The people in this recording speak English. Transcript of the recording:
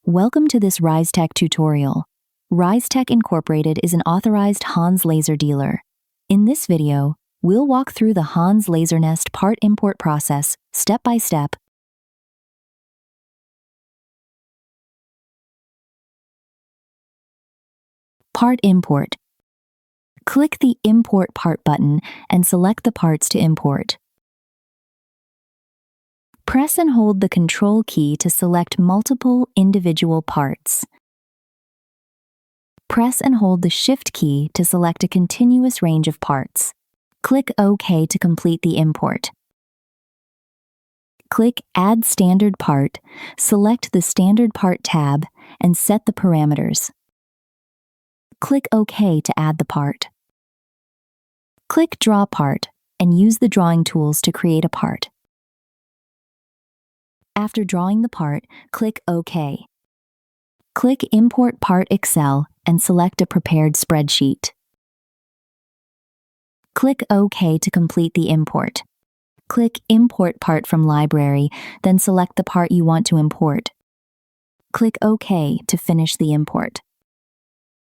Welcome to this Rise Tek tutorial. Rise Tek Incorporated is an authorized Hans Laser dealer. In this video, we'll walk through the Hans LaserNest part import process step by step. Part import. Click the Import Part button and select the parts to import. Press and hold the Control key to select multiple individual parts. Press and hold the Shift key to select a continuous range of parts. Click OK to complete the import. Click Add Standard Part, select the Standard Part tab, and set the parameters. Click OK to add the part. Click Draw Part and use the drawing tools to create a part. After drawing the part, click OK. Click Import Part Excel and select a prepared spreadsheet. Click OK to complete the import. Click Import Part from Library, then select the part you want to import. Click OK to finish the import.